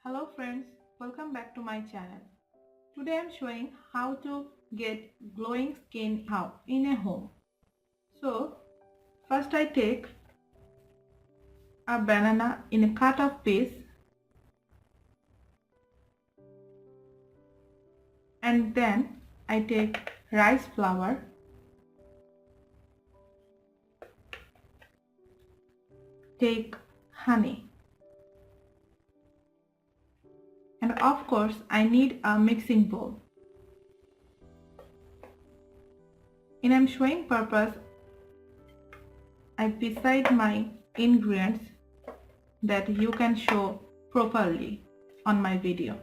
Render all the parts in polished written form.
Hello friends, welcome back to my channel. Today I am showing how to get glowing skin in a home. So first I take a banana in a cut of piece and then I take rice flour, take honey, and of course I need a mixing bowl. In I'm showing purpose, I beside my ingredients that you can show properly on my video.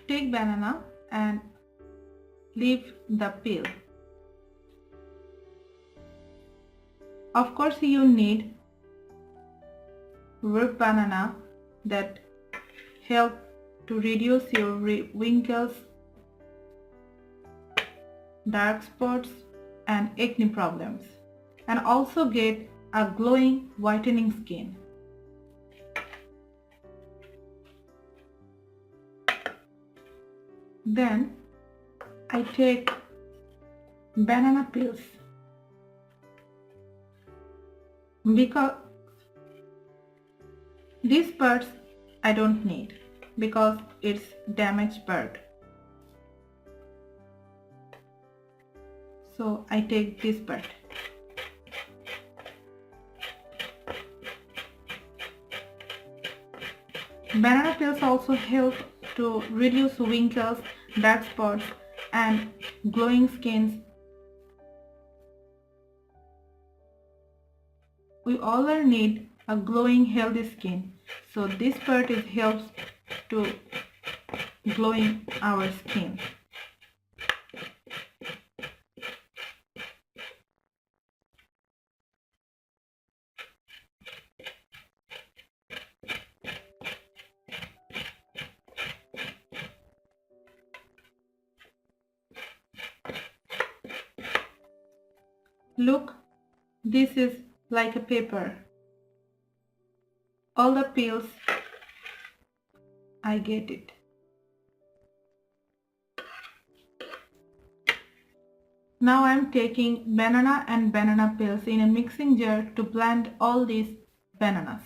Take banana and leave the peel. Of course you need ripe banana that help to reduce your wrinkles, dark spots and acne problems, and also get a glowing whitening skin. Then I take banana peels because these parts I don't need because it's damaged part. So I take this part. Banana peels also help to reduce wrinkles, dark spots and glowing skins. We all need a glowing healthy skin, so this part helps to glowing our skin. Look, this is like a paper. All the peels, I get it. Now I am taking banana and banana peels in a mixing jar to blend all these bananas.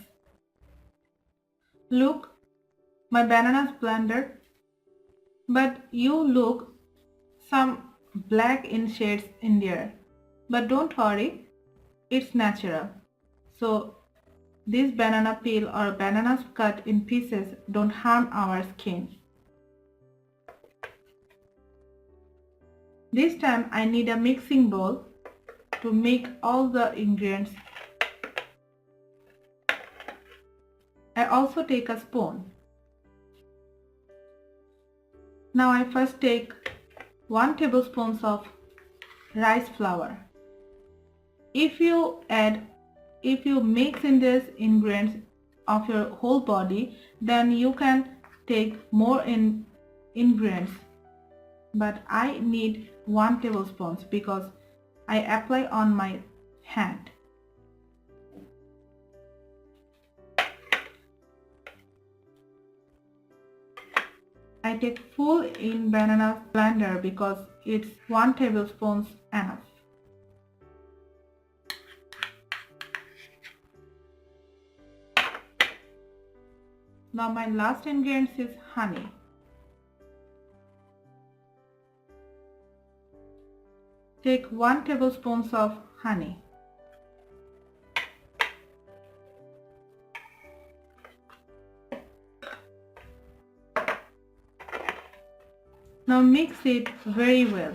Look, my bananas blended, but you look some black in shades in there. But don't worry, it's natural. So this banana peel or bananas cut in pieces don't harm our skin. This time I need a mixing bowl to make all the ingredients. I also take a spoon. Now I first take 1 tablespoon of rice flour. If you mix in this ingredients of your whole body, then you can take more ingredients. But I need 1 tablespoon because I apply on my hand. I take full in banana blender because it's 1 tablespoon enough. Now my last ingredient is honey. Take 1 tablespoon of honey. Now mix it very well.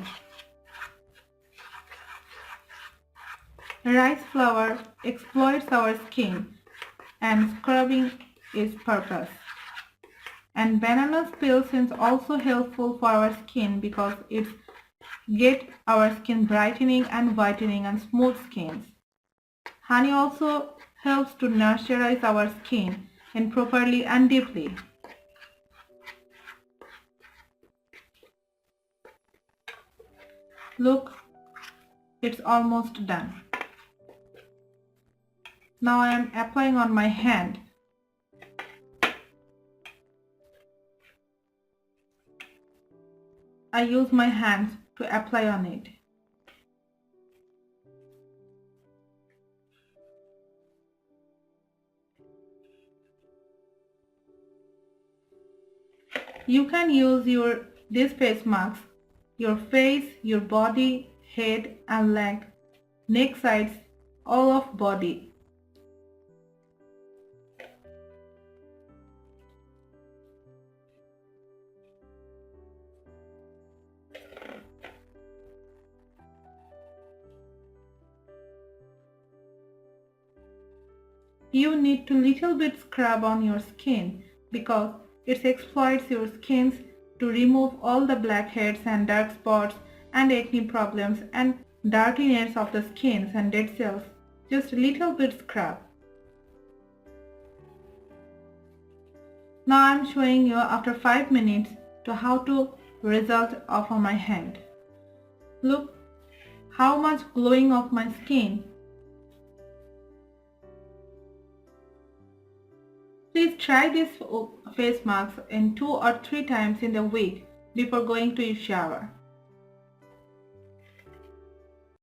Rice flour exploits our skin and scrubbing its purpose. And banana peels is also helpful for our skin because it gets our skin brightening and whitening and smooth skins. Honey also helps to moisturize our skin and properly and deeply. Look, it's almost done. Now I am applying on my hand. I use my hands to apply on it. You can use these face masks, your face, your body, head and leg, neck sides, all of body. You need to little bit scrub on your skin because it exfoliates your skins to remove all the blackheads and dark spots and acne problems and dirtiness of the skins and dead cells. Just a little bit scrub. Now I am showing you after 5 minutes to how to result of my hand. Look how much glowing of my skin. Please try this face mask in 2 or 3 times in the week before going to your shower.